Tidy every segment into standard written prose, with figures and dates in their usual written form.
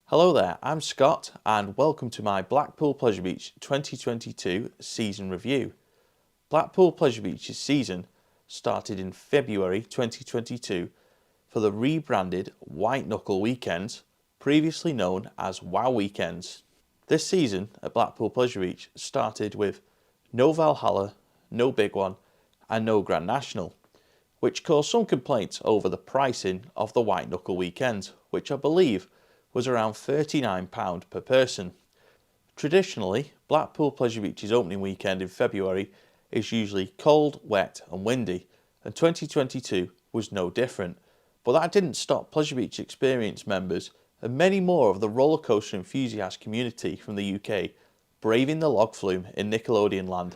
Hello there, I'm Scott and welcome to my Blackpool Pleasure Beach 2022 season review. Blackpool Pleasure Beach's season started in February 2022 for the rebranded White Knuckle Weekends, previously known as WOW Weekends. This season at Blackpool Pleasure Beach started with no Valhalla, no Big One and no Grand National, which caused some complaints over the pricing of the White Knuckle Weekends, which I believe was around £39 per person. Traditionally, Blackpool Pleasure Beach's opening weekend in February is usually cold, wet and windy, and 2022 was no different. But that didn't stop Pleasure Beach Experience members and many more of the roller coaster enthusiast community from the UK braving the log flume in Nickelodeon land.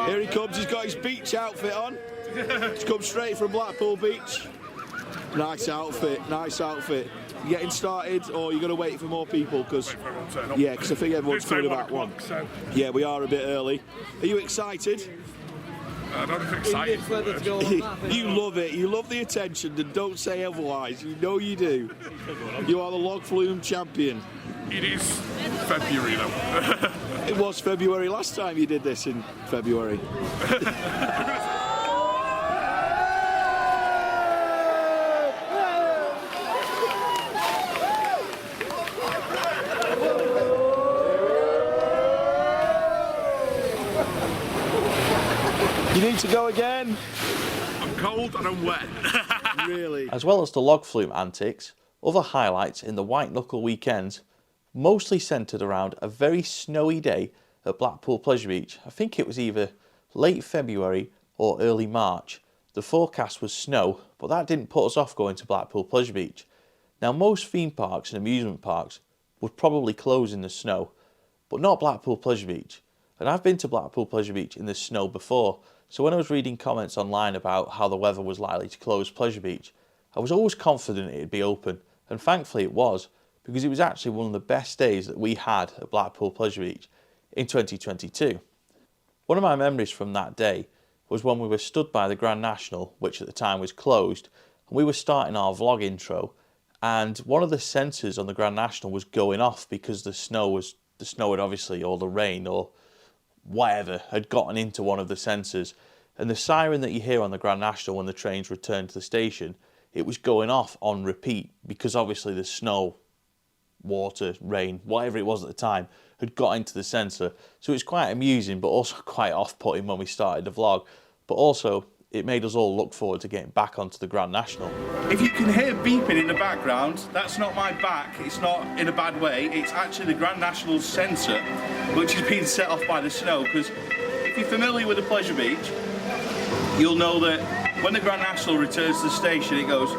Here he comes, he's got his beach outfit on. He's come straight from Blackpool Beach. Nice outfit, nice outfit. You getting started, or you going to wait for more people? Because I think everyone's coming about one. So. Yeah, we are a bit early. Are you excited? I don't think excited. You love it. You love the attention, and don't say otherwise. You know you do. You are the log flume champion. It is February though. It was February last time you did this in February. You need to go again. I'm cold and I'm wet. Really? As well as the log flume antics, other highlights in the White Knuckle Weekends mostly centred around a very snowy day at Blackpool Pleasure Beach. I think it was either late February or early March. The forecast was snow, but that didn't put us off going to Blackpool Pleasure Beach. Now most theme parks and amusement parks would probably close in the snow, but not Blackpool Pleasure Beach. And I've been to Blackpool Pleasure Beach in the snow before, so when I was reading comments online about how the weather was likely to close Pleasure Beach, I was always confident it'd be open, and thankfully it was, because it was actually one of the best days that we had at Blackpool Pleasure Beach in 2022. One of my memories from that day was when we were stood by the Grand National, which at the time was closed, and we were starting our vlog intro, and one of the sensors on the Grand National was going off because the snow had obviously, or the rain, or whatever, had gotten into one of the sensors, and the siren that you hear on the Grand National when the trains return to the station, it was going off on repeat because obviously the snow, water, rain, whatever it was at the time, had got into the sensor. So it's quite amusing but also quite off-putting when we started the vlog, but also it made us all look forward to getting back onto the Grand National. If you can hear beeping in the background, that's not my back, it's not in a bad way, it's actually the Grand National's sensor, which has been set off by the snow, because if you're familiar with the Pleasure Beach, you'll know that when the Grand National returns to the station, it goes...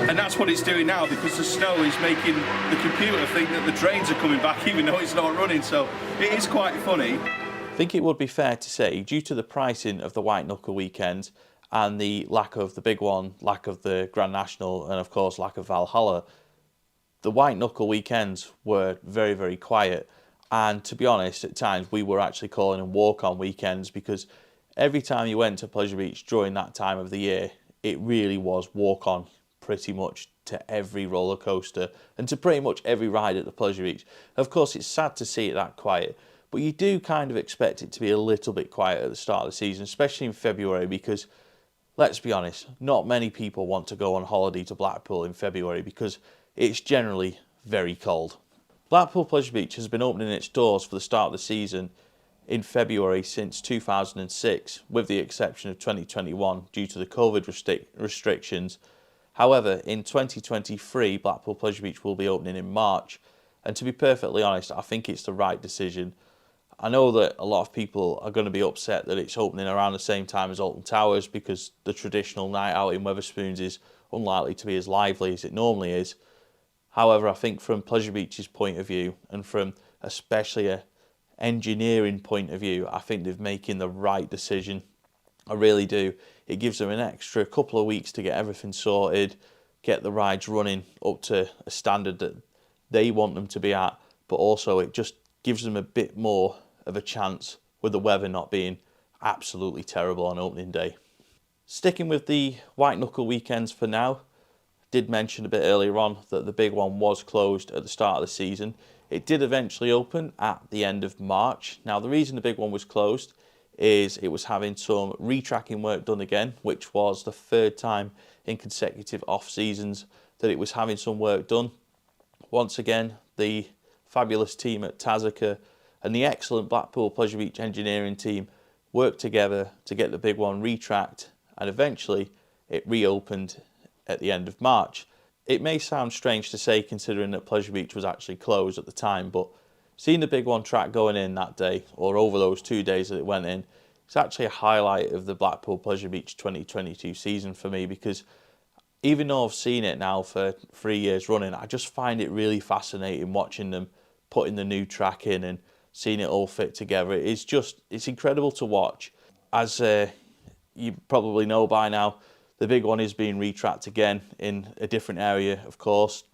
And that's what it's doing now, because the snow is making the computer think that the trains are coming back, even though it's not running, so it is quite funny. I think it would be fair to say, due to the pricing of the White Knuckle Weekends and the lack of the Big One, lack of the Grand National and of course lack of Valhalla, the White Knuckle Weekends were very, very quiet. And to be honest, at times we were actually calling them walk-on weekends, because every time you went to Pleasure Beach during that time of the year, it really was walk-on pretty much to every roller coaster and to pretty much every ride at the Pleasure Beach. Of course, it's sad to see it that quiet, but you do kind of expect it to be a little bit quiet at the start of the season, especially in February, because let's be honest, not many people want to go on holiday to Blackpool in February because it's generally very cold. Blackpool Pleasure Beach has been opening its doors for the start of the season in February since 2006, with the exception of 2021 due to the COVID restrictions. However, in 2023, Blackpool Pleasure Beach will be opening in March, and to be perfectly honest, I think it's the right decision. I know that a lot of people are going to be upset that it's opening around the same time as Alton Towers, because the traditional night out in Wetherspoons is unlikely to be as lively as it normally is. However, I think from Pleasure Beach's point of view, and from especially an engineering point of view, I think they're making the right decision. I really do. It gives them an extra couple of weeks to get everything sorted, get the rides running up to a standard that they want them to be at, but also it just gives them a bit more of a chance with the weather not being absolutely terrible on opening day. Sticking with the White Knuckle weekends for now, did mention a bit earlier on that the big one was closed at the start of the season. It did eventually open at the end of March. Now, the reason the big one was closed is it was having some retracking work done again, which was the third time in consecutive off seasons that it was having some work done. Once again, the fabulous team at Tazaka and the excellent Blackpool Pleasure Beach engineering team worked together to get the big one retracked, and eventually it reopened at the end of March. It may sound strange to say considering that Pleasure Beach was actually closed at the time, but seeing the big one track going in that day, or over those 2 days that it went in, it's actually a highlight of the Blackpool Pleasure Beach 2022 season for me, because even though I've seen it now for 3 years running, I just find it really fascinating watching them putting the new track in and seeing it all fit together. It's incredible to watch. As you probably know by now, the big one is being retracked again in a different area, of course,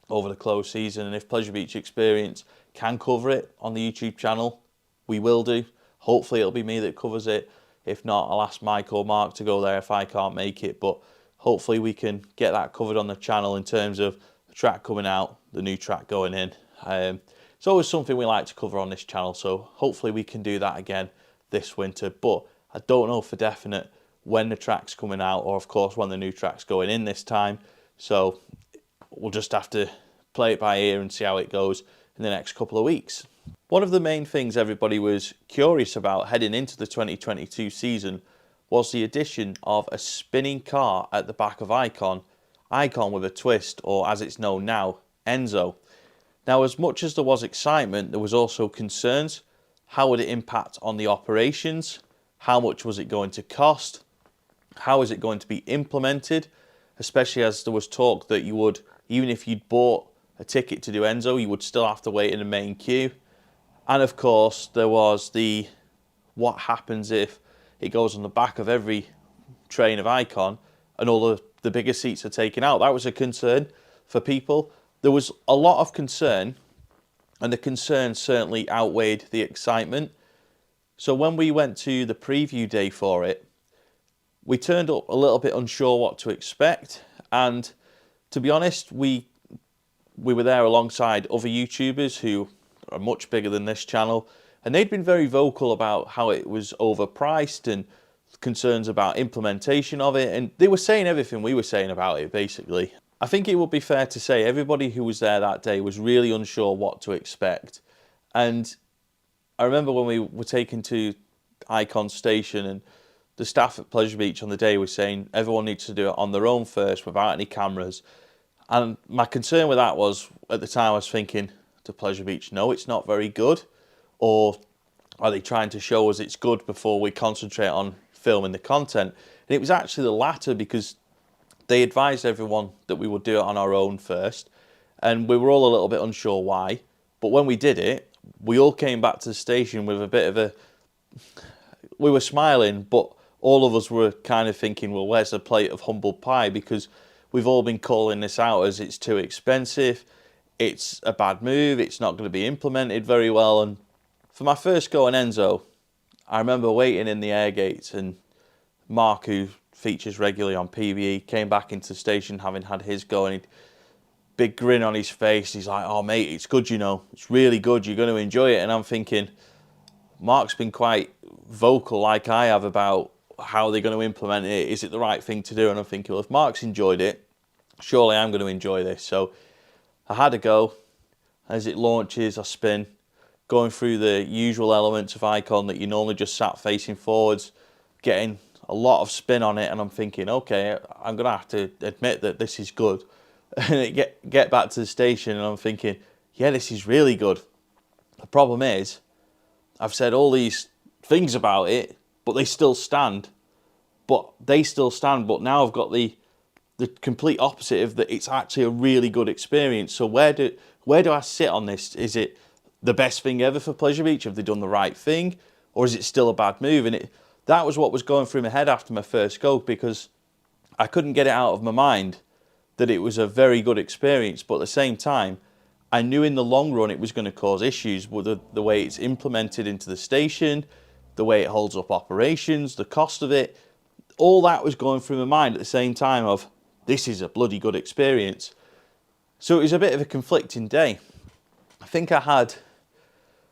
over the closed season. And if Pleasure Beach Experience can cover it on the YouTube channel, we will do. Hopefully it'll be me that covers it. If not, I'll ask Mike or Mark to go there if I can't make it. But hopefully we can get that covered on the channel in terms of the track coming out, the new track going in. It's always something we like to cover on this channel, so hopefully we can do that again this winter. But I don't know for definite when the track's coming out, or of course when the new track's going in this time. So we'll just have to play it by ear and see how it goes in the next couple of weeks. One of the main things everybody was curious about heading into the 2022 season was the addition of a spinning car at the back of Icon with a twist, or as it's known now, Enzo. Now, as much as there was excitement, there was also concerns. How would it impact on the operations? How much was it going to cost? How is it going to be implemented? Especially as there was talk that you would, even if you'd bought a ticket to do Enzo, you would still have to wait in the main queue. And of course, there was the what happens if it goes on the back of every train of Icon and all the bigger seats are taken out. That was a concern for people. There was a lot of concern, and the concern certainly outweighed the excitement. So when we went to the preview day for it, we turned up a little bit unsure what to expect. And to be honest, we were there alongside other YouTubers who are much bigger than this channel, and they'd been very vocal about how it was overpriced and concerns about implementation of it, and they were saying everything we were saying about it, basically. I think it would be fair to say everybody who was there that day was really unsure what to expect. And I remember when we were taken to Icon Station, and the staff at Pleasure Beach on the day was saying everyone needs to do it on their own first without any cameras. And my concern with that was, at the time I was thinking, to Pleasure Beach, no, it's not very good? Or are they trying to show us it's good before we concentrate on filming the content? And it was actually the latter, because they advised everyone that we would do it on our own first, and we were all a little bit unsure why. But when we did it, we all came back to the station with a bit of a... We were smiling, but all of us were kind of thinking, well, where's the plate of humble pie? Because we've all been calling this out as it's too expensive, it's a bad move, it's not going to be implemented very well. And for my first go on Enzo, I remember waiting in the air gates, and Mark, who features regularly on PVE, came back into the station having had his go, and big grin on his face. He's like, oh mate, it's good, you know, it's really good, you're going to enjoy it. And I'm thinking, Mark's been quite vocal like I have about how they're going to implement it, is it the right thing to do? And I'm thinking, well, if Mark's enjoyed it, surely I'm going to enjoy this. So I had a go. As it launches, I spin, going through the usual elements of Icon that you normally just sat facing forwards, getting a lot of spin on it, and I'm thinking, okay, I'm going to have to admit that this is good. And it get back to the station, and I'm thinking, yeah, this is really good. The problem is, I've said all these things about it, but they still stand. But now I've got the complete opposite of that. It's actually a really good experience. So where do I sit on this? Is it the best thing ever for Pleasure Beach? Have they done the right thing? Or is it still a bad move? And that was what was going through my head after my first go, because I couldn't get it out of my mind that it was a very good experience. But at the same time, I knew in the long run it was going to cause issues with the way it's implemented into the station, the way it holds up operations, the cost of it. All that was going through my mind at the same time of, this is a bloody good experience. So it was a bit of a conflicting day. I think I had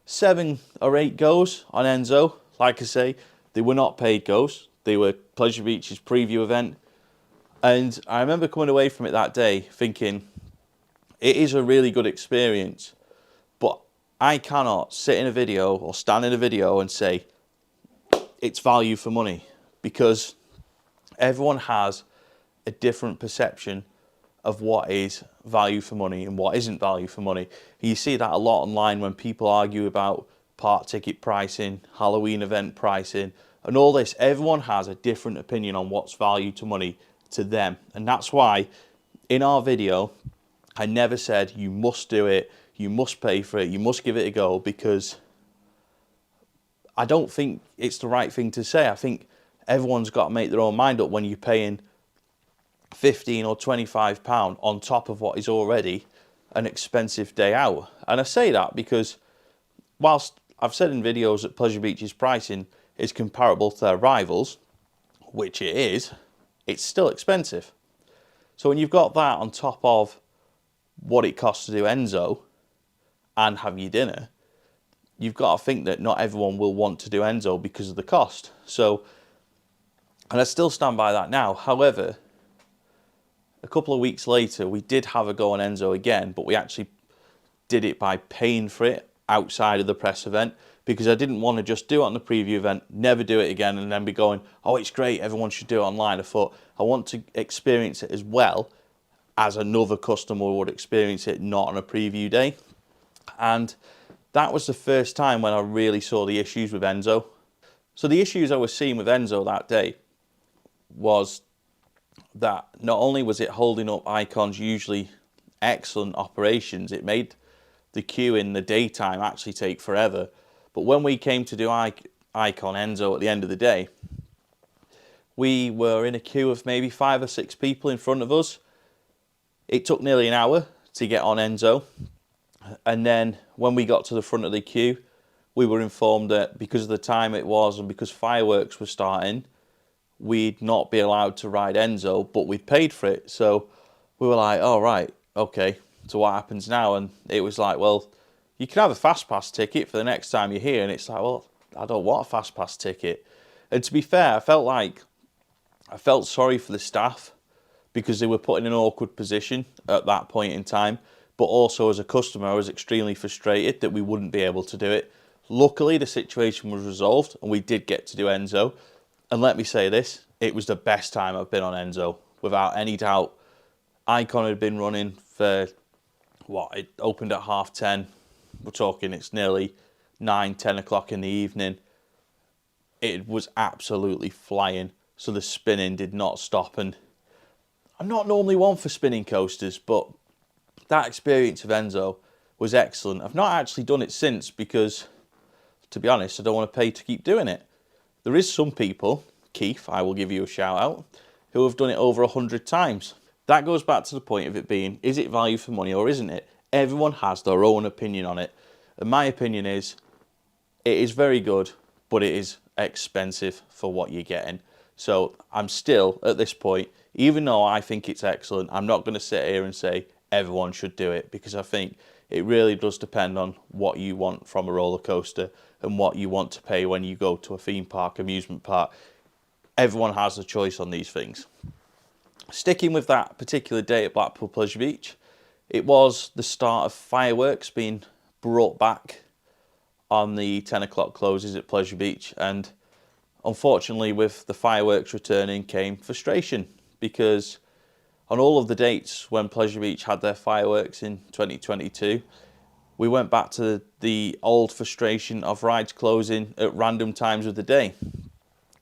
7 or 8 goes on Enzo. Like I say, they were not paid goes. They were Pleasure Beach's preview event. And I remember coming away from it that day thinking, it is a really good experience, but I cannot sit in a video or stand in a video and say it's value for money, because everyone has a different perception of what is value for money and what isn't value for money. You see that a lot online when people argue about park ticket pricing, Halloween event pricing, and all this. Everyone has a different opinion on what's value to money to them. And that's why in our video, I never said you must do it, you must pay for it, you must give it a go, because I don't think it's the right thing to say. I think everyone's got to make their own mind up when you're paying £15 or £25 on top of what is already an expensive day out. And I say that because whilst I've said in videos that Pleasure Beach's pricing is comparable to their rivals, which it is, it's still expensive. So when you've got that on top of what it costs to do Enzo and have your dinner, you've got to think that not everyone will want to do Enzo because of the cost. So, and I still stand by that now. However, a couple of weeks later, we did have a go on Enzo again, but we actually did it by paying for it outside of the press event, because I didn't want to just do it on the preview event, never do it again, and then be going, oh, it's great, everyone should do it online. I thought, I want to experience it as well as another customer would experience it, not on a preview day. And that was the first time when I really saw the issues with Enzo. So the issues I was seeing with Enzo that day was that not only was it holding up Icon's usually excellent operations, it made the queue in the daytime actually take forever. But when we came to do Icon Enzo at the end of the day, we were in a queue of maybe 5 or 6 people in front of us. It took nearly an hour to get on Enzo. And then when we got to the front of the queue, we were informed that because of the time it was and because fireworks were starting, we'd not be allowed to ride Enzo, but we'd paid for it. So we were like, oh, right, okay, so what happens now? And it was like, well, you can have a fast pass ticket for the next time you're here. And it's like, well, I don't want a fast pass ticket. And to be fair, I felt sorry for the staff, because they were put in an awkward position at that point in time. But also as a customer, I was extremely frustrated that we wouldn't be able to do it. Luckily, the situation was resolved and we did get to do Enzo. And let me say this, it was the best time I've been on Enzo, without any doubt. Icon had been running for, what, it opened at 10:30. We're talking it's nearly 9, 10 o'clock in the evening. It was absolutely flying, so the spinning did not stop. And I'm not normally one for spinning coasters, but that experience of Enzo was excellent. I've not actually done it since because, to be honest, I don't want to pay to keep doing it. There is some people, Keith, I will give you a shout out, who have done it over 100 times. That goes back to the point of it being, is it value for money or isn't it? Everyone has their own opinion on it. And my opinion is, it is very good, but it is expensive for what you're getting. So I'm still, at this point, even though I think it's excellent, I'm not going to sit here and say everyone should do it, because I think it really does depend on what you want from a roller coaster and what you want to pay when you go to a theme park, amusement park. Everyone has a choice on these things. Sticking with that particular day at Blackpool Pleasure Beach, it was the start of fireworks being brought back on the 10 o'clock closes at Pleasure Beach. And unfortunately, with the fireworks returning came frustration, because on all of the dates when Pleasure Beach had their fireworks in 2022, we went back to the old frustration of rides closing at random times of the day.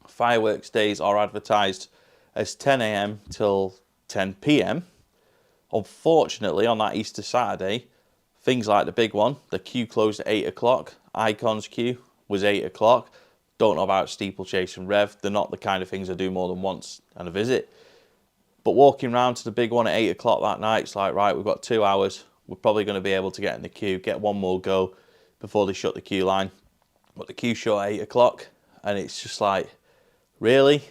Fireworks days are advertised as 10 AM till 10 PM. Unfortunately, on that Easter Saturday, things like the big one, the queue closed at 8 o'clock. Icon's queue was 8 o'clock. Don't know about Steeplechase and Rev. They're not the kind of things I do more than once and a visit. But walking round to the big one at 8 o'clock that night, it's like, right, we've got 2 hours. We're probably going to be able to get in the queue, get one more go before they shut the queue line. But the queue shut at 8 o'clock, and it's just like, really?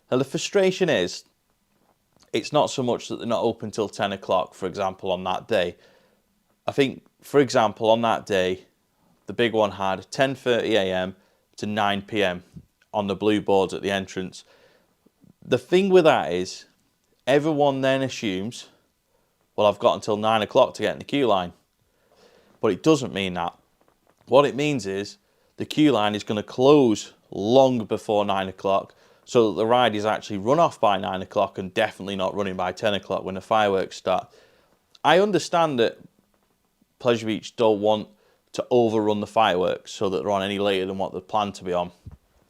And the frustration is, it's not so much that they're not open till 10 o'clock, for example, on that day. I think, for example, on that day, the big one had 10:30 a.m. to 9 p.m. on the blue boards at the entrance. The thing with that is, everyone then assumes, well, I've got until 9 o'clock to get in the queue line. But it doesn't mean that. What it means is, the queue line is going to close long before 9 o'clock, so that the ride is actually run off by 9 o'clock and definitely not running by 10 o'clock when the fireworks start. I understand that Pleasure Beach don't want to overrun the fireworks so that they're on any later than what they're planned to be on.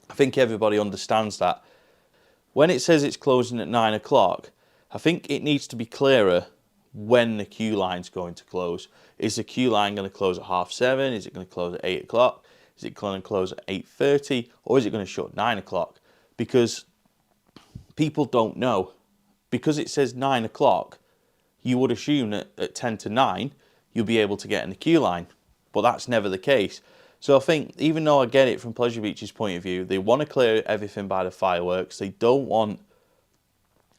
I think everybody understands that. When it says it's closing at 9 o'clock, I think it needs to be clearer when the queue line's going to close. Is the queue line going to close at 7:30? Is it going to close at 8 o'clock? Is it going to close at 8:30? Or is it going to shut at 9 o'clock? Because people don't know. Because it says 9 o'clock, you would assume that at 10 to 9, you'll be able to get in the queue line. But that's never the case. So I think, even though I get it from Pleasure Beach's point of view, they want to clear everything by the fireworks. They don't want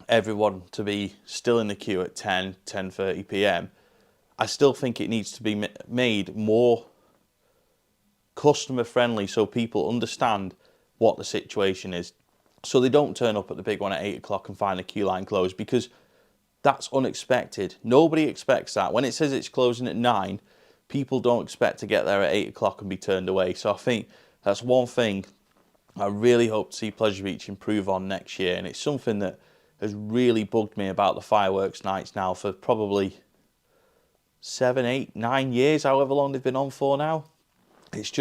everyone to be still in the queue at 10:30 p.m. I still think it needs to be made more customer friendly so people understand what the situation is. So they don't turn up at the big one at 8 o'clock and find the queue line closed, because that's unexpected. Nobody expects that. When it says it's closing at 9, people don't expect to get there at 8 o'clock and be turned away. So I think that's one thing I really hope to see Pleasure Beach improve on next year. And it's something that has really bugged me about the fireworks nights now for probably 7, 8, 9 years, however long they've been on for now. It's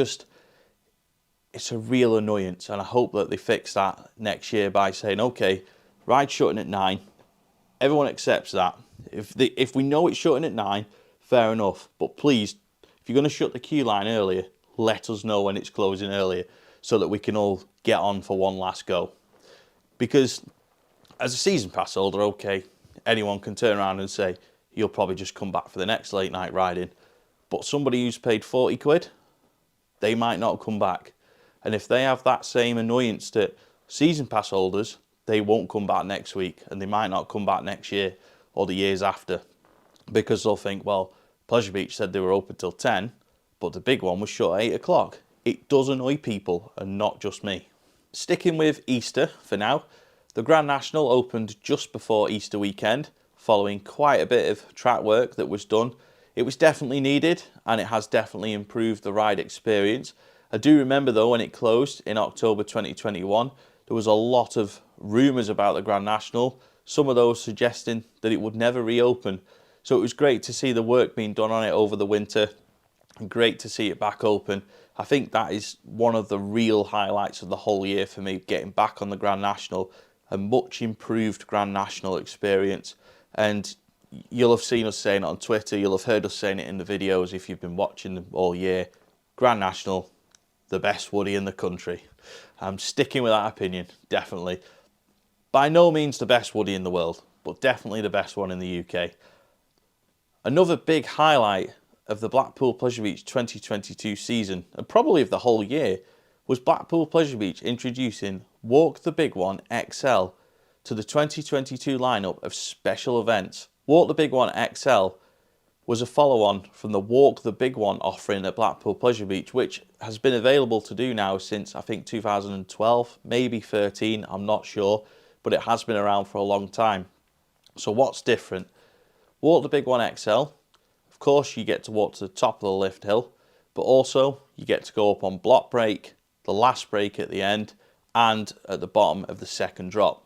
a real annoyance, and I hope that they fix that next year by saying, okay, ride's shutting at 9. Everyone accepts that. If we know it's shutting at 9, fair enough. But please, if you're going to shut the queue line earlier, let us know when it's closing earlier so that we can all get on for one last go. Because as a season pass holder, okay, anyone can turn around and say, you'll probably just come back for the next late night riding. But somebody who's paid 40 quid, they might not come back. And if they have that same annoyance to season pass holders, they won't come back next week, and they might not come back next year or the years after, because they'll think, well, Pleasure Beach said they were open till 10, but the big one was shut at 8 o'clock. It does annoy people, and not just me. Sticking with Easter for now, the Grand National opened just before Easter weekend, following quite a bit of track work that was done. It was definitely needed, and it has definitely improved the ride experience. I do remember though, when it closed in October 2021, there was a lot of rumours about the Grand National, some of those suggesting that it would never reopen. So it was great to see the work being done on it over the winter, and great to see it back open. I think that is one of the real highlights of the whole year for me, getting back on the Grand National, a much improved Grand National experience. And you'll have seen us saying it on Twitter, you'll have heard us saying it in the videos if you've been watching them all year. Grand National, the best woody in the country. I'm sticking with that opinion, definitely. By no means the best woody in the world, but definitely the best one in the UK. Another big highlight of the Blackpool Pleasure Beach 2022 season, and probably of the whole year, was Blackpool Pleasure Beach introducing Walk the Big One XL to the 2022 lineup of special events. Walk the Big One XL was a follow-on from the Walk the Big One offering at Blackpool Pleasure Beach, which has been available to do now since I think 2012, maybe 13, I'm not sure, but it has been around for a long time. So what's different? Walk the Big One XL, of course you get to walk to the top of the lift hill, but also you get to go up on block break, the last break at the end, and at the bottom of the second drop.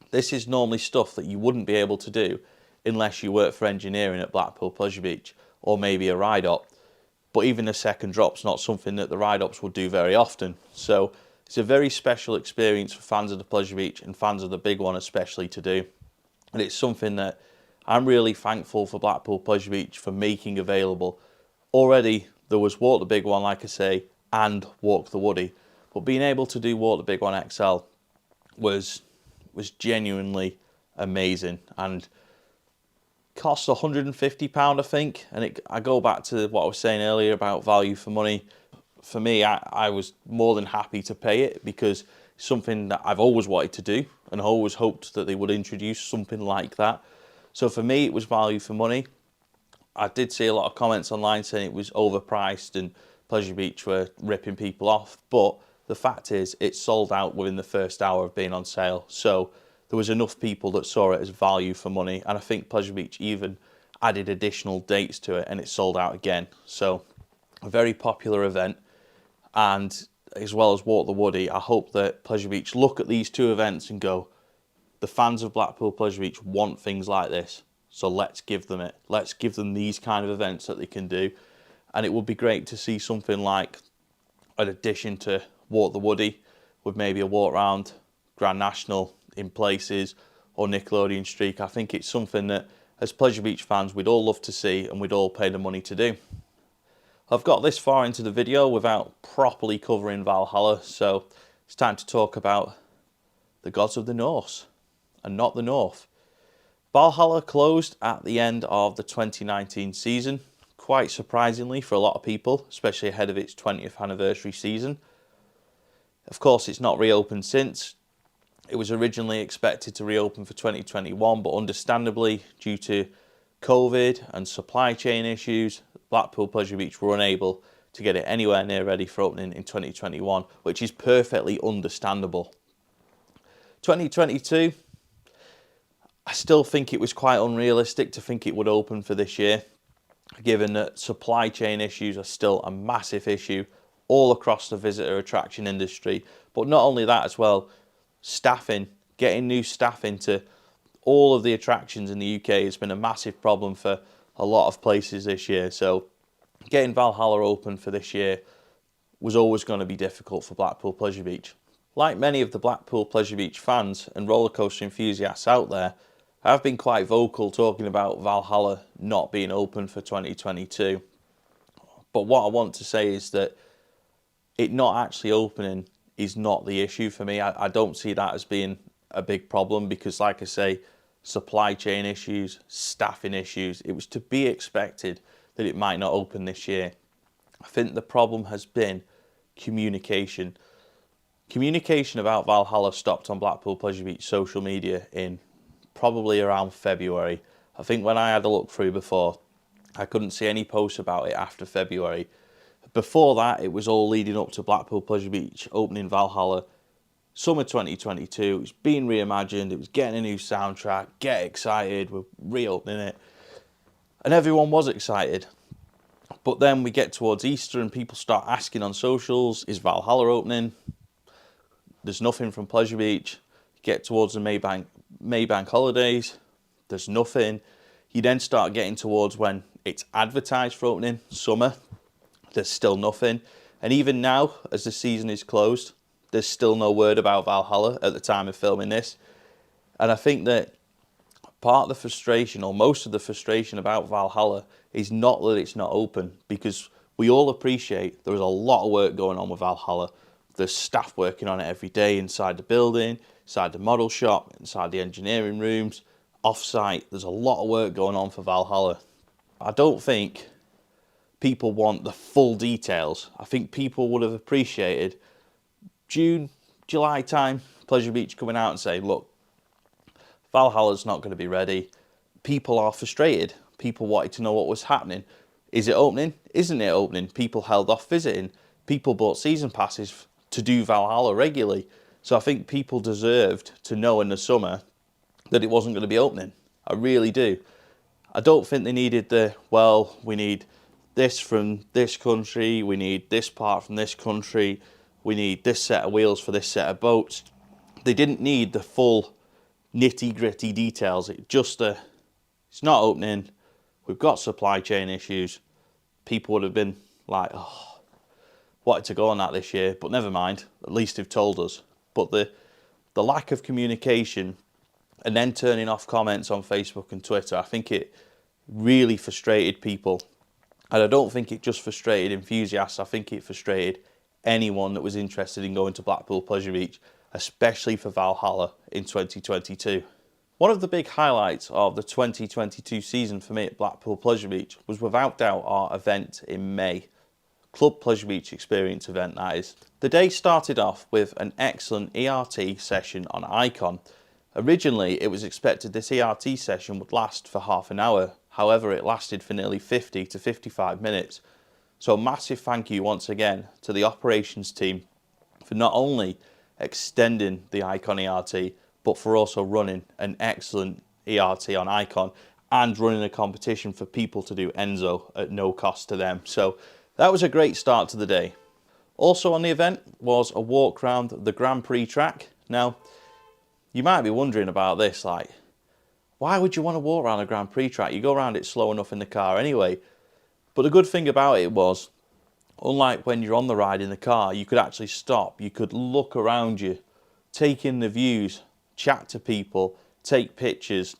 This is normally stuff that you wouldn't be able to do unless you work for engineering at Blackpool Pleasure Beach, or maybe a ride-op. But even the second drop's not something that the ride-ops would do very often. So it's a very special experience for fans of the Pleasure Beach and fans of the big one especially to do. And it's something that I'm really thankful for Blackpool Pleasure Beach for making available. Already there was Walk the Big One, like I say, and Walk the Woody. But being able to do Walk the Big One XL was genuinely amazing, and cost £150, I think. And I go back to what I was saying earlier about value for money. For me, I was more than happy to pay it, because it's something that I've always wanted to do and always hoped that they would introduce something like that. So for me, it was value for money. I did see a lot of comments online saying it was overpriced and Pleasure Beach were ripping people off, but the fact is it sold out within the first hour of being on sale. So there was enough people that saw it as value for money, and I think Pleasure Beach even added additional dates to it and it sold out again. So a very popular event, and as well as Walk the Woody, I hope that Pleasure Beach look at these two events and go, the fans of Blackpool Pleasure Beach want things like this, so let's give them it. Let's give them these kind of events that they can do. And it would be great to see something like an addition to Walk the Woody, with maybe a walk round Grand National in places, or Nickelodeon Streak. I think it's something that as Pleasure Beach fans we'd all love to see and we'd all pay the money to do. I've got this far into the video without properly covering Valhalla, so it's time to talk about the gods of the North and not the North. Valhalla closed at the end of the 2019 season, quite surprisingly for a lot of people, especially ahead of its 20th anniversary season. Of course, it's not reopened since. It was originally expected to reopen for 2021, but understandably, due to COVID and supply chain issues, Blackpool Pleasure Beach were unable to get it anywhere near ready for opening in 2021, which is perfectly understandable. 2022, I still think it was quite unrealistic to think it would open for this year, given that supply chain issues are still a massive issue all across the visitor attraction industry. But not only that as well, staffing, getting new staff into all of the attractions in the UK has been a massive problem for a lot of places this year. So getting Valhalla open for this year was always going to be difficult for Blackpool Pleasure Beach. Like many of the Blackpool Pleasure Beach fans and roller coaster enthusiasts out there, I've been quite vocal talking about Valhalla not being open for 2022. But what I want to say is that it not actually opening is not the issue for me. I don't see that as being a big problem because, like I say, supply chain issues, staffing issues, it was to be expected that it might not open this year. I think the problem has been communication. Communication about Valhalla stopped on Blackpool Pleasure Beach social media in probably around February. I think when I had a look through before, I couldn't see any posts about it after February. Before that, it was all leading up to Blackpool Pleasure Beach opening Valhalla. Summer 2022, it was being reimagined, it was getting a new soundtrack, get excited, we're reopening it. And everyone was excited. But then we get towards Easter and people start asking on socials, is Valhalla opening? There's nothing from Pleasure Beach. Get towards the Maybank holidays, there's nothing. You then start getting towards when it's advertised for opening, summer, there's still nothing. And even now, as the season is closed, there's still no word about Valhalla at the time of filming this. And I think that part of the frustration, or most of the frustration about Valhalla, is not that it's not open, because we all appreciate there is a lot of work going on with Valhalla. There's staff working on it every day inside the building, inside the model shop, inside the engineering rooms, off-site. There's a lot of work going on for Valhalla. I don't think people want the full details. I think people would have appreciated June, July time, Pleasure Beach coming out and saying, look, Valhalla's not going to be ready. People are frustrated. People wanted to know what was happening. Is it opening? Isn't it opening? People held off visiting. People bought season passes to do Valhalla regularly. So I think people deserved to know in the summer that it wasn't going to be opening. I really do. I don't think they needed well, we need this from this country, we need this part from this country, we need this set of wheels for this set of boats. They didn't need the full nitty-gritty details. It's not opening, we've got supply chain issues. People would have been like, oh, wanted to go on that this year, but never mind, at least they've told us. But the lack of communication and then turning off comments on Facebook and Twitter, I think it really frustrated people. And I don't think it just frustrated enthusiasts, I think it frustrated anyone that was interested in going to Blackpool Pleasure Beach, especially for Valhalla in 2022. One of the big highlights of the 2022 season for me at Blackpool Pleasure Beach was without doubt our event in May. Club Pleasure Beach Experience event, that is. The day started off with an excellent ERT session on Icon. Originally, it was expected this ERT session would last for half an hour. However, it lasted for nearly 50 to 55 minutes. So a massive thank you once again to the operations team for not only extending the Icon ERT, but for also running an excellent ERT on Icon and running a competition for people to do Enzo at no cost to them. So that was a great start to the day. Also on the event was a walk around the Grand Prix track. Now, you might be wondering about this, like, why would you want to walk around a Grand Prix track? You go around it slow enough in the car anyway. But the good thing about it was, unlike when you're on the ride in the car, you could actually stop, you could look around you, take in the views, chat to people, take pictures,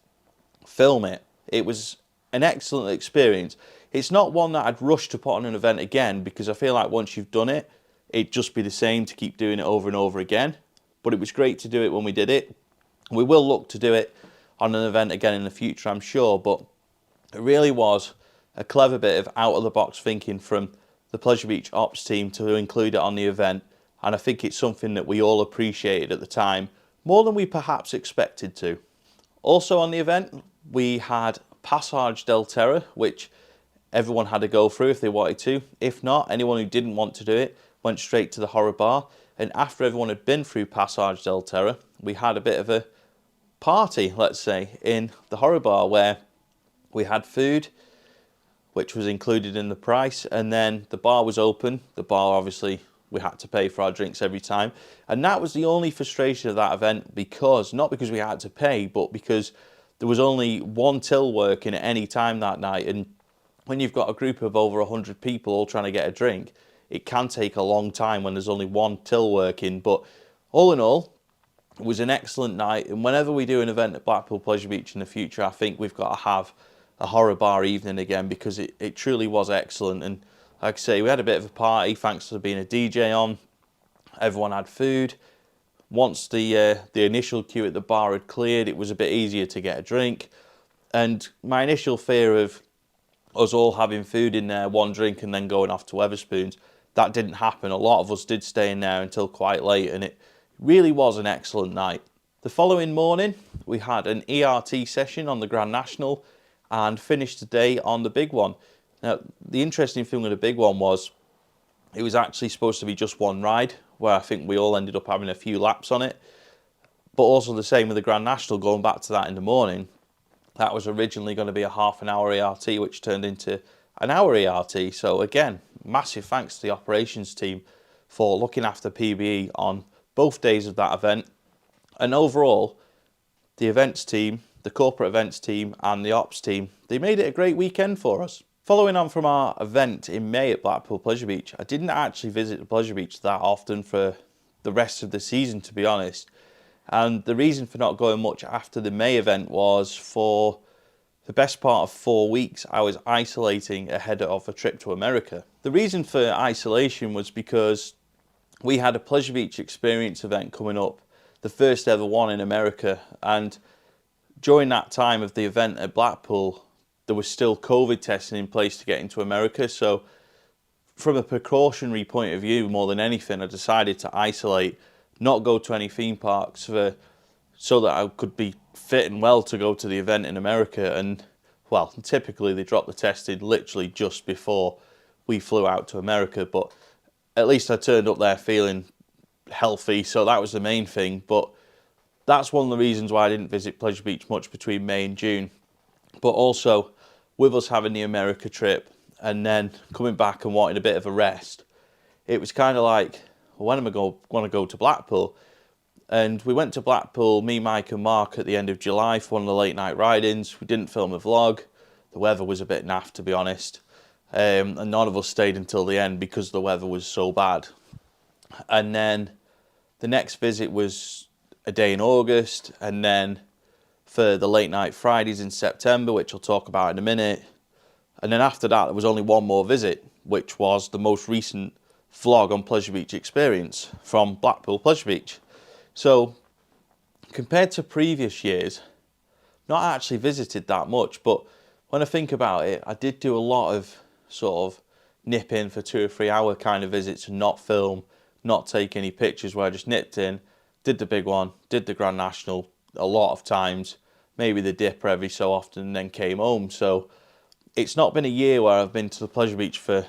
film it. It was an excellent experience. It's not one that I'd rush to put on an event again, because I feel like once you've done it, it'd just be the same to keep doing it over and over again. But it was great to do it when we did it. We will look to do it on an event again in the future, I'm sure, but it really was a clever bit of out-of-the-box thinking from the Pleasure Beach ops team to include it on the event, and I think it's something that we all appreciated at the time, more than we perhaps expected to. Also on the event, we had Passage del Terror, which everyone had to go through if they wanted to. If not, anyone who didn't want to do it went straight to the horror bar, and after everyone had been through Passage del Terror, we had a bit of a party, let's say, in the horror bar where we had food, which was included in the price, and then the bar was open. The bar, obviously, we had to pay for our drinks every time, and that was the only frustration of that event, because, not because we had to pay, but because there was only one till working at any time that night, and when you've got a group of over 100 people all trying to get a drink, it can take a long time when there's only one till working. But all in all, it was an excellent night, and whenever we do an event at Blackpool Pleasure Beach in the future, I think we've got to have a horror bar evening again, because it truly was excellent. And like I say, we had a bit of a party thanks to being a DJ on. Everyone had food. Once the initial queue at the bar had cleared, it was a bit easier to get a drink. And my initial fear of us all having food in there, one drink, and then going off to Wetherspoons, that didn't happen. A lot of us did stay in there until quite late, and it really was an excellent night. The following morning, we had an ERT session on the Grand National and finished the day on the big one. Now, the interesting thing with the big one was it was actually supposed to be just one ride, where I think we all ended up having a few laps on it. But also the same with the Grand National, going back to that in the morning. That was originally going to be a half an hour ERT, which turned into an hour ERT. So again, massive thanks to the operations team for looking after PBE on both days of that event. And overall, the events team, the corporate events team and the ops team, they made it a great weekend for us. Following on from our event in May at Blackpool Pleasure Beach, I didn't actually visit the Pleasure Beach that often for the rest of the season, to be honest. And the reason for not going much after the May event was, for the best part of 4 weeks, I was isolating ahead of a trip to America. The reason for isolation was because we had a Pleasure Beach Experience event coming up, the first ever one in America, and during that time of the event at Blackpool, there was still COVID testing in place to get into America. So from a precautionary point of view, more than anything, I decided to isolate, not go to any theme parks so that I could be fit and well to go to the event in America. And well, typically they drop the testing literally just before we flew out to America, but at least I turned up there feeling healthy, so that was the main thing. But that's one of the reasons why I didn't visit Pleasure Beach much between May and June. But also, with us having the America trip and then coming back and wanting a bit of a rest, it was kind of like, well, when am I going to go to Blackpool? And we went to Blackpool, me, Mike and Mark, at the end of July for one of the late night ride-ins. We didn't film a vlog. The weather was a bit naff, to be honest. And none of us stayed until the end because the weather was so bad. And then the next visit was a day in August, and then for the late night Fridays in September, which I'll talk about in a minute. And then after that, there was only one more visit, which was the most recent vlog on Pleasure Beach Experience from Blackpool Pleasure Beach. So compared to previous years, not actually visited that much, but when I think about it, I did do a lot of sort of nip in for 2 or 3 hour kind of visits and not film, not take any pictures, where I just nipped in, did the big one, did the Grand National, a lot of times, maybe the dipper every so often, and then came home. So it's not been a year where I've been to the Pleasure Beach for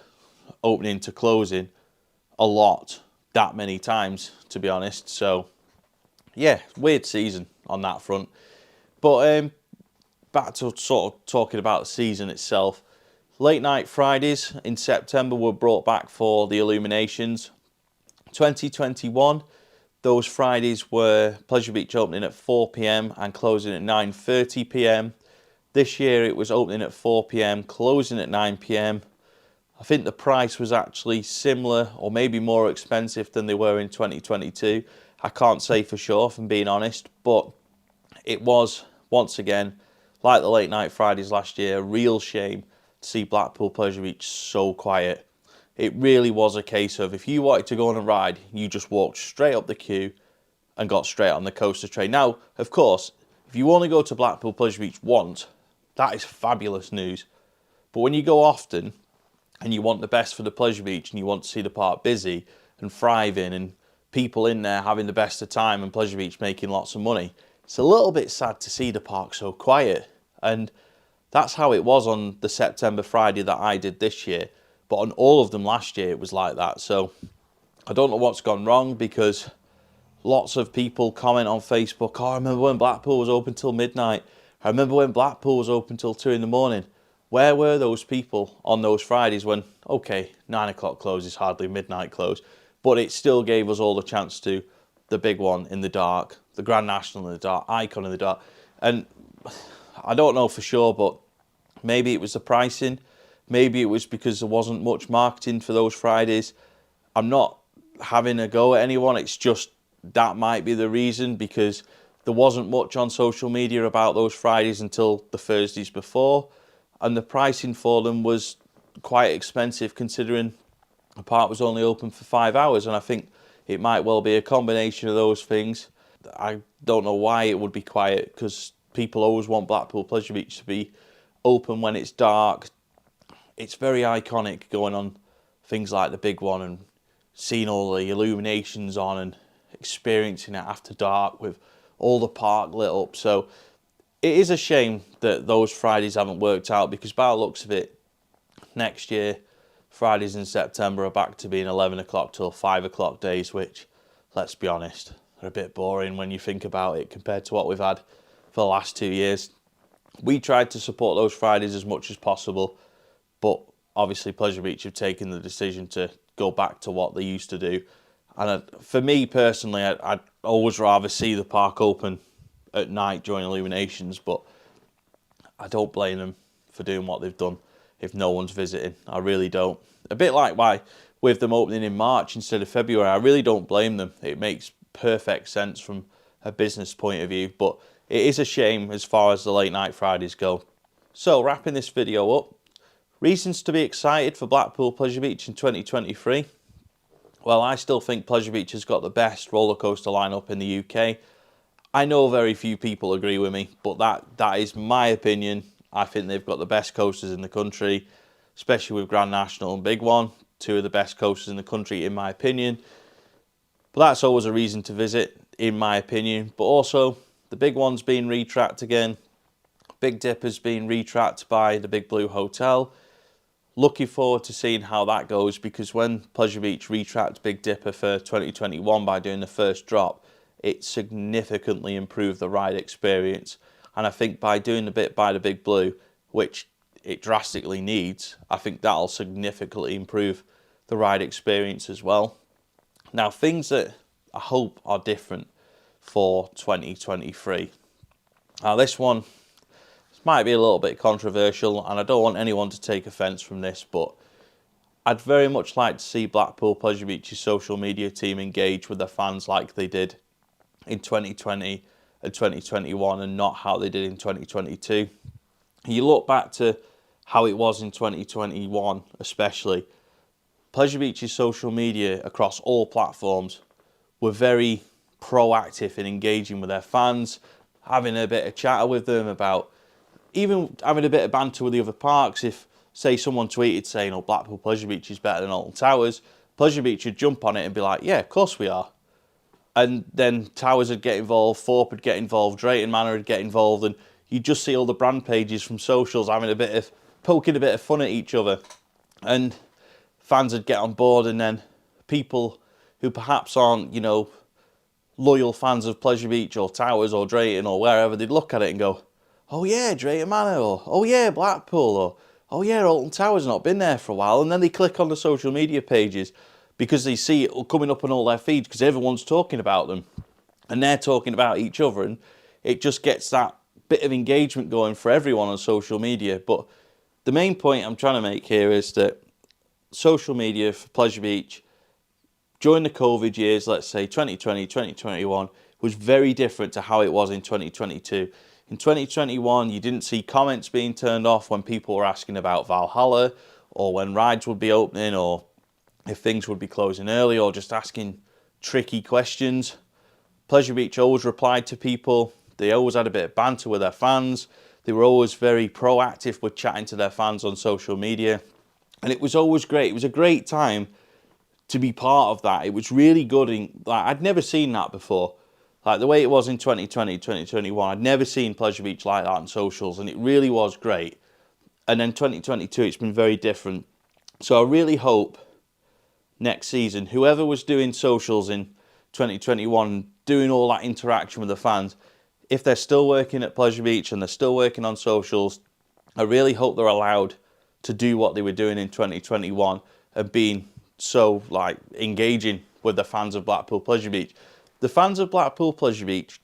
opening to closing a lot, that many times, to be honest. So yeah, weird season on that front. But back to sort of talking about the season itself. Late night Fridays in September were brought back for the illuminations. 2021, those Fridays were Pleasure Beach opening at 4 p.m. and closing at 9:30 p.m. This year it was opening at 4 p.m, closing at 9 p.m. I think the price was actually similar or maybe more expensive than they were in 2022. I can't say for sure, if I'm being honest, but it was, once again, like the late night Fridays last year, a real shame to see Blackpool Pleasure Beach so quiet. It really was a case of, if you wanted to go on a ride, you just walked straight up the queue and got straight on the coaster train. Now, of course, if you only go to Blackpool Pleasure Beach once, that is fabulous news. But when you go often and you want the best for the Pleasure Beach and you want to see the park busy and thriving and people in there having the best of time and Pleasure Beach making lots of money, it's a little bit sad to see the park so quiet. And that's how it was on the September Friday that I did this year. But on all of them last year, it was like that. So I don't know what's gone wrong, because lots of people comment on Facebook, oh, I remember when Blackpool was open till midnight. I remember when Blackpool was open till 2 in the morning. Where were those people on those Fridays when, okay, 9 o'clock close is hardly midnight close, but it still gave us all the chance to the big one in the dark, the Grand National in the dark, Icon in the dark. And I don't know for sure, but maybe it was the pricing. Maybe it was because there wasn't much marketing for those Fridays. I'm not having a go at anyone. It's just that might be the reason, because there wasn't much on social media about those Fridays until the Thursdays before. And the pricing for them was quite expensive, considering the park was only open for 5 hours. And I think it might well be a combination of those things. I don't know why it would be quiet, because people always want Blackpool Pleasure Beach to be open when it's dark. It's very iconic going on things like the big one and seeing all the illuminations on and experiencing it after dark with all the park lit up. So it is a shame that those Fridays haven't worked out, because by the looks of it, next year Fridays in September are back to being 11 o'clock till 5 o'clock days, which, let's be honest, are a bit boring when you think about it compared to what we've had for the last 2 years. We tried to support those Fridays as much as possible, but obviously Pleasure Beach have taken the decision to go back to what they used to do. And for me personally, I'd always rather see the park open at night during illuminations, but I don't blame them for doing what they've done if no one's visiting. I really don't. A bit like why with them opening in March instead of February, I really don't blame them. It makes perfect sense from a business point of view, but it is a shame as far as the late night Fridays go. So wrapping this video up, reasons to be excited for Blackpool Pleasure Beach in 2023. Well, I still think Pleasure Beach has got the best roller coaster lineup in the UK. I know very few people agree with me, but that is my opinion. I think they've got the best coasters in the country, especially with Grand National and Big One, two of the best coasters in the country in my opinion. But that's always a reason to visit, in my opinion. But also, the Big One's being retracked again. Big Dipper's being retracked by the Big Blue Hotel. Looking forward to seeing how that goes, because when Pleasure Beach retracked Big Dipper for 2021 by doing the first drop, it significantly improved the ride experience. And I think by doing the bit by the Big Blue, which it drastically needs, I think that'll significantly improve the ride experience as well. Now, things that I hope are different for 2023. Now, this one might be a little bit controversial, and I don't want anyone to take offence from this, but I'd very much like to see Blackpool Pleasure Beach's social media team engage with their fans like they did in 2020 and 2021, and not how they did in 2022. You look back to how it was in 2021 especially, Pleasure Beach's social media across all platforms were very proactive in engaging with their fans, having a bit of chatter with them about, even having a bit of banter with the other parks. If, say, someone tweeted saying, oh, Blackpool Pleasure Beach is better than Alton Towers, Pleasure Beach would jump on it and be like, yeah, of course we are. and then Towers would get involved, Thorpe would get involved, Drayton Manor would get involved, and you just see all the brand pages from socials having poking a bit of fun at each other, and fans would get on board, and then people who perhaps aren't, you know, loyal fans of Pleasure Beach or Towers or Drayton or wherever, they'd look at it and go, oh yeah, Drayton Manor, or oh yeah, Blackpool, or oh yeah, Alton Towers, not been there for a while, and then they click on the social media pages because they see it coming up on all their feeds because everyone's talking about them and they're talking about each other, and it just gets that bit of engagement going for everyone on social media. But the main point I'm trying to make here is that social media for Pleasure Beach during the COVID years, let's say 2020, 2021, was very different to how it was in 2022. In 2021, you didn't see comments being turned off when people were asking about Valhalla, or when rides would be opening, or if things would be closing early, or just asking tricky questions. Pleasure Beach always replied to people. They always had a bit of banter with their fans. They were always very proactive with chatting to their fans on social media. And it was always great. It was a great time to be part of that. It was really good. I'd never seen that before. Like the way it was in 2020, 2021, I'd never seen Pleasure Beach like that on socials, and it really was great. And then 2022, it's been very different. So I really hope next season, whoever was doing socials in 2021, doing all that interaction with the fans, if they're still working at Pleasure Beach and they're still working on socials, I really hope they're allowed to do what they were doing in 2021 and being so like engaging with the fans of Blackpool Pleasure Beach. The fans of Blackpool Pleasure Beach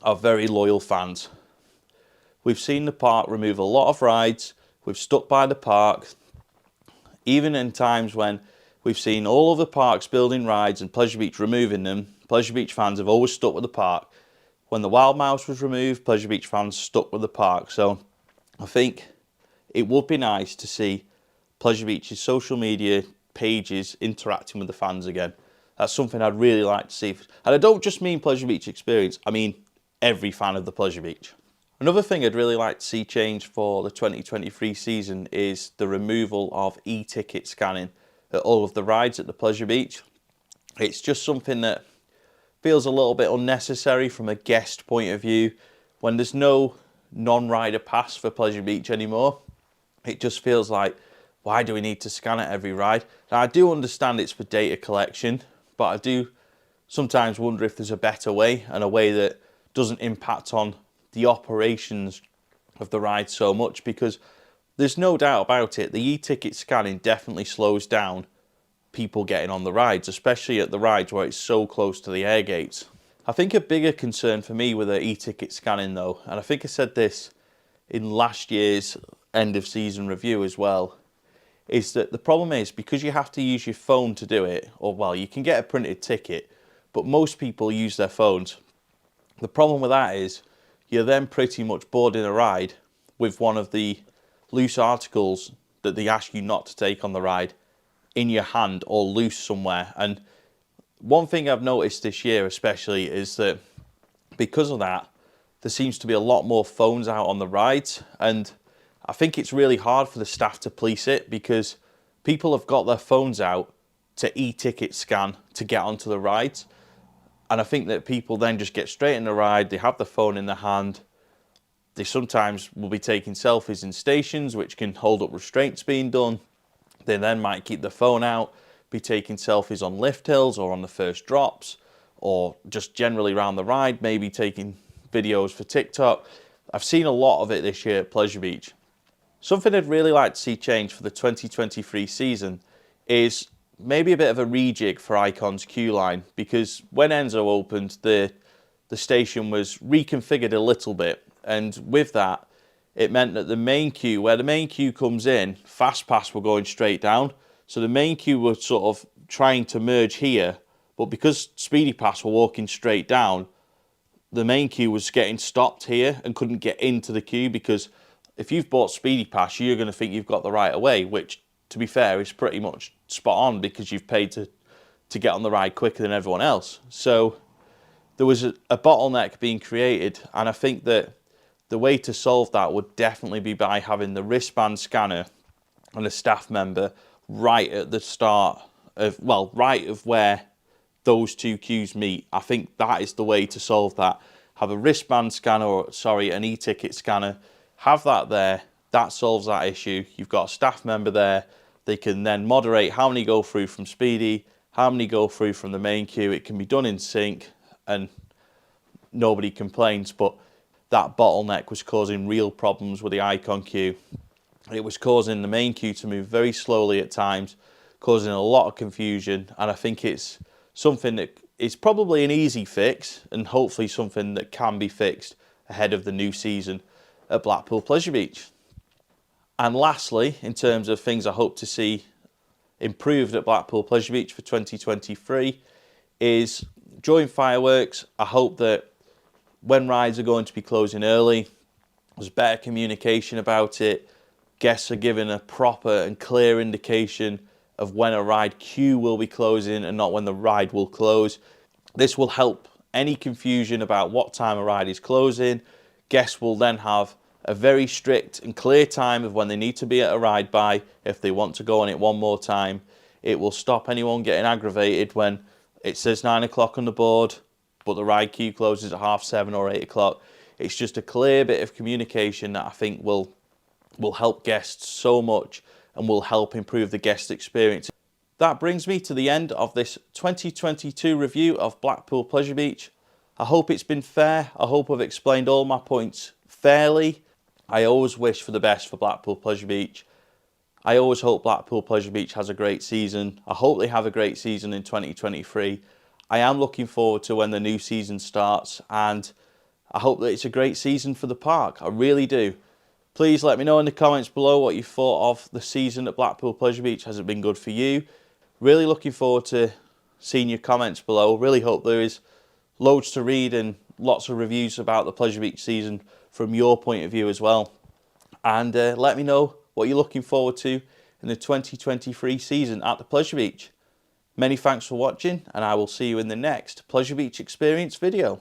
are very loyal fans. We've seen the park remove a lot of rides. We've stuck by the park. Even in times when we've seen all of the parks building rides and Pleasure Beach removing them, Pleasure Beach fans have always stuck with the park. When the Wild Mouse was removed, Pleasure Beach fans stuck with the park. So I think it would be nice to see Pleasure Beach's social media pages interacting with the fans again. That's something I'd really like to see. And I don't just mean Pleasure Beach experience, I mean every fan of the Pleasure Beach. Another thing I'd really like to see change for the 2023 season is the removal of e-ticket scanning at all of the rides at the Pleasure Beach. It's just something that feels a little bit unnecessary from a guest point of view. When there's no non-rider pass for Pleasure Beach anymore, it just feels like, why do we need to scan at every ride? Now I do understand it's for data collection, but I do sometimes wonder if there's a better way, and a way that doesn't impact on the operations of the ride so much, because there's no doubt about it, the e-ticket scanning definitely slows down people getting on the rides, especially at the rides where it's so close to the air gates. I think a bigger concern for me with the e-ticket scanning though, and I think I said this in last year's end of season review as well, is that the problem is, because you have to use your phone to do it, or well, you can get a printed ticket, but most people use their phones. The problem with that is you're then pretty much boarding a ride with one of the loose articles that they ask you not to take on the ride in your hand or loose somewhere. And one thing I've noticed this year especially is that because of that, there seems to be a lot more phones out on the rides, and I think it's really hard for the staff to police it, because people have got their phones out to e-ticket scan to get onto the rides. And I think that people then just get straight in the ride, they have the phone in their hand, they sometimes will be taking selfies in stations which can hold up restraints being done. They then might keep the phone out, be taking selfies on lift hills or on the first drops, or just generally around the ride, maybe taking videos for TikTok. I've seen a lot of it this year at Pleasure Beach. Something I'd really like to see change for the 2023 season is maybe a bit of a rejig for Icon's queue line, because when Enzo opened, the station was reconfigured a little bit, and with that it meant that the main queue, where the main queue comes in, Fastpass were going straight down, so the main queue was sort of trying to merge here, but because Speedy Pass were walking straight down, the main queue was getting stopped here and couldn't get into the queue, because if you've bought Speedy Pass, you're going to think you've got the right of way, which, to be fair, is pretty much spot on, because you've paid to get on the ride quicker than everyone else. So there was a bottleneck being created, and I think that the way to solve that would definitely be by having the wristband scanner and a staff member right at the start of, well, right of where those two queues meet. I think that is the way to solve that. Have a wristband scanner, or sorry, an e-ticket scanner. Have that there. That solves that issue. You've got a staff member there. They can then moderate how many go through from Speedy, how many go through from the main queue. It can be done in sync and nobody complains, but that bottleneck was causing real problems with the icon queue. It was causing the main queue to move very slowly at times, causing a lot of confusion, and I think it's something that is probably an easy fix and hopefully something that can be fixed ahead of the new season at Blackpool Pleasure Beach. And lastly, in terms of things I hope to see improved at Blackpool Pleasure Beach for 2023, is during fireworks, I hope that when rides are going to be closing early, there's better communication about it. Guests are given a proper and clear indication of when a ride queue will be closing and not when the ride will close. This will help any confusion about what time a ride is closing. Guests will then have a very strict and clear time of when they need to be at a ride by if they want to go on it one more time. It will stop anyone getting aggravated when it says 9 o'clock on the board, but the ride queue closes at 7:30 or 8 o'clock. It's just a clear bit of communication that I think will help guests so much and will help improve the guest experience. That brings me to the end of this 2022 review of Blackpool Pleasure Beach. I hope it's been fair. I hope I've explained all my points fairly. I always wish for the best for Blackpool Pleasure Beach. I always hope Blackpool Pleasure Beach has a great season. I hope they have a great season in 2023. I am looking forward to when the new season starts, and I hope that it's a great season for the park. I really do. Please let me know in the comments below what you thought of the season at Blackpool Pleasure Beach. Has it been good for you? Really looking forward to seeing your comments below. Really hope there is loads to read and lots of reviews about the Pleasure Beach season from your point of view as well. And let me know what you're looking forward to in the 2023 season at the Pleasure Beach. Many thanks for watching, and I will see you in the next Pleasure Beach Experience video.